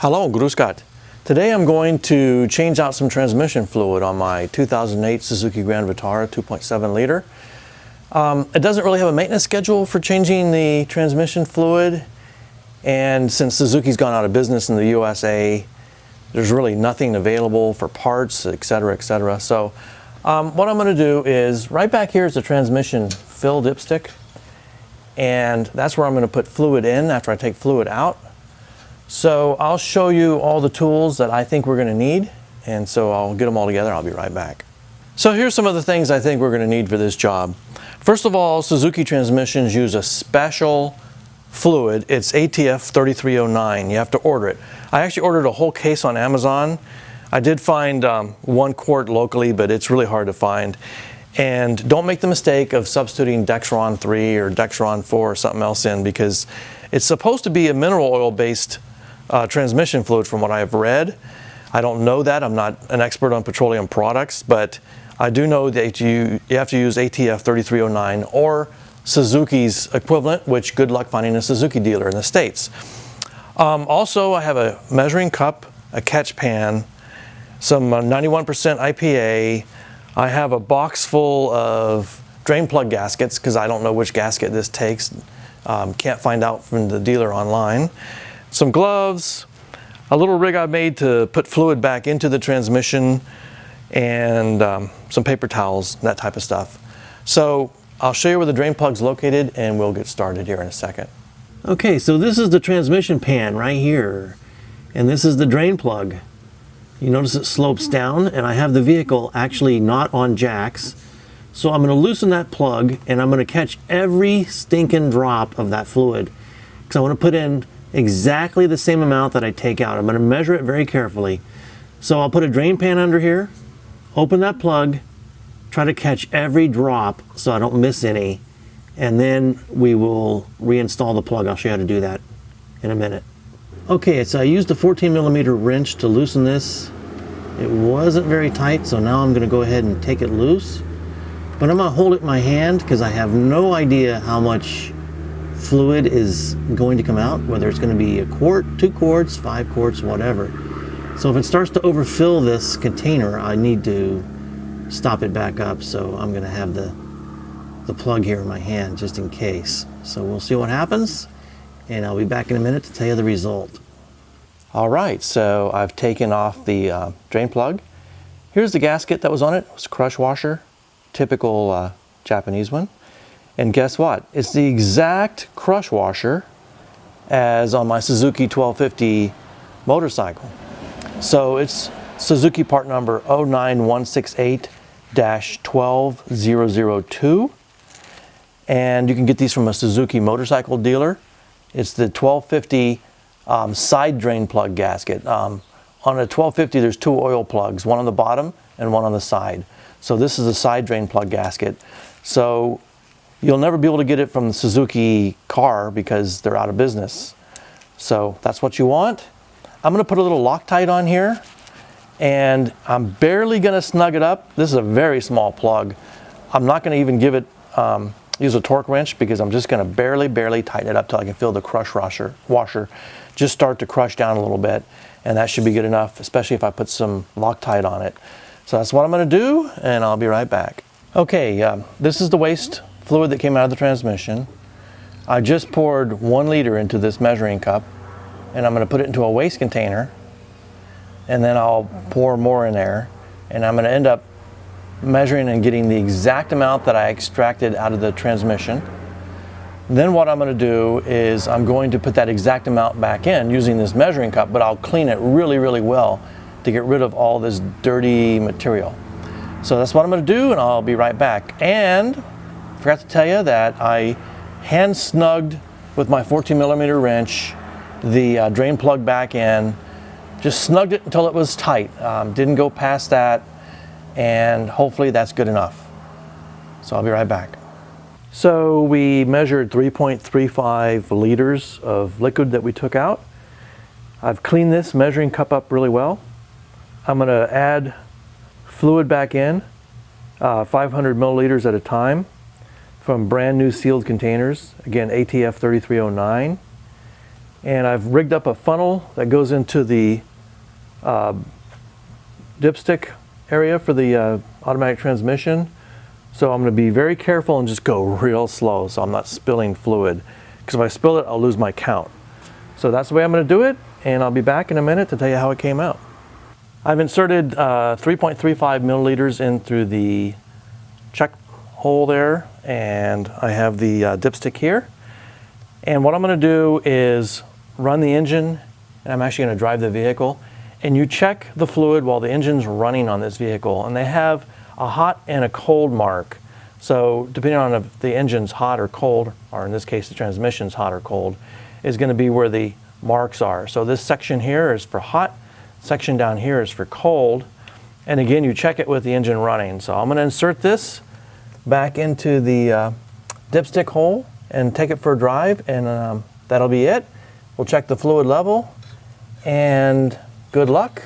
Hello, Gasket. Today I'm going to change out some transmission fluid on my 2008 Suzuki Grand Vitara 2.7 liter. It doesn't really have a maintenance schedule for changing the transmission fluid, and since Suzuki's gone out of business in the USA, there's really nothing available for parts, etc., etc. So what I'm going to do is, right back here is the transmission fill dipstick, and that's where I'm going to put fluid in after I take fluid out. So I'll show you all the tools that I think we're going to need, and so I'll get them all together. I'll be right back. So here's some of the things I think we're going to need for this job. First of all, Suzuki transmissions use a special fluid. It's ATF 3309. You have to order it. I actually ordered a whole case on Amazon. I did find 1 quart locally, but it's really hard to find. And don't make the mistake of substituting Dexron 3 or Dexron 4 or something else in, because it's supposed to be a mineral oil based transmission fluid from what I've read. I don't know that. I'm not an expert on petroleum products, but I do know that you have to use ATF 3309 or Suzuki's equivalent, which good luck finding a Suzuki dealer in the States. Also, I have a measuring cup, a catch pan, some 91% IPA. I have a box full of drain plug gaskets because I don't know which gasket this takes. Can't find out from the dealer online. Some gloves, a little rig I made to put fluid back into the transmission, and some paper towels, that type of stuff. So I'll show you where the drain plug's located and we'll get started here in a second. Okay, so this is the transmission pan right here, and this is the drain plug. You notice it slopes down, and I have the vehicle actually not on jacks. So I'm going to loosen that plug, and I'm going to catch every stinking drop of that fluid, because I want to put in exactly the same amount that I take out. I'm going to measure it very carefully. So I'll put a drain pan under here, open that plug, try to catch every drop so I don't miss any, and then we will reinstall the plug. I'll show you how to do that in a minute. Okay, so I used a 14mm wrench to loosen this. It wasn't very tight, so now I'm going to go ahead and take it loose. But I'm going to hold it in my hand because I have no idea how much fluid is going to come out, whether it's going to be 1 quart, 2 quarts, 5 quarts, whatever. So if it starts to overfill this container, I need to stop it back up. So I'm going to have the plug here in my hand just in case. So we'll see what happens, and I'll be back in a minute to tell you the result. All right, so I've taken off the drain plug. Here's the gasket that was on it. It was a crush washer, typical Japanese one. And guess what? It's the exact crush washer as on my Suzuki 1250 motorcycle. So it's Suzuki part number 09168-12002. And you can get these from a Suzuki motorcycle dealer. It's the 1250 side drain plug gasket. On a 1250, there's 2 oil plugs, one on the bottom and one on the side. So this is a side drain plug gasket. So you'll never be able to get it from the Suzuki car because they're out of business. So that's what you want. I'm going to put a little Loctite on here, and I'm barely going to snug it up. This is a very small plug. I'm not going to even give it use a torque wrench, because I'm just going to barely tighten it up till I can feel the crush washer just start to crush down a little bit, and that should be good enough, especially if I put some Loctite on it. So that's what I'm going to do, and I'll be right back. Okay, this is the waste fluid that came out of the transmission. I just poured 1 liter into this measuring cup, and I'm going to put it into a waste container, and then I'll pour more in there, and I'm going to end up measuring and getting the exact amount that I extracted out of the transmission. Then what I'm going to do is I'm going to put that exact amount back in using this measuring cup, but I'll clean it really well to get rid of all this dirty material. So that's what I'm going to do, and I'll be right back. And I forgot to tell you that I hand snugged with my 14mm wrench the drain plug back in. Just snugged it until it was tight. Didn't go past that, and hopefully that's good enough. So I'll be right back. So we measured 3.35 liters of liquid that we took out. I've cleaned this measuring cup up really well. I'm going to add fluid back in, 500 milliliters at a time, from brand new sealed containers. Again, ATF 3309. And I've rigged up a funnel that goes into the dipstick area for the automatic transmission. So I'm going to be very careful and just go real slow so I'm not spilling fluid. Because if I spill it, I'll lose my count. So that's the way I'm going to do it, and I'll be back in a minute to tell you how it came out. I've inserted 3.35 milliliters in through the check hole there, and I have the dipstick here. And what I'm going to do is run the engine, and I'm actually going to drive the vehicle. And you check the fluid while the engine's running on this vehicle, and they have a hot and a cold mark. So depending on if the engine's hot or cold, or in this case the transmission's hot or cold, is going to be where the marks are. So this section here is for hot, section down here is for cold, and again you check it with the engine running. So I'm going to insert this back into the dipstick hole and take it for a drive, and that'll be it. We'll check the fluid level, and good luck.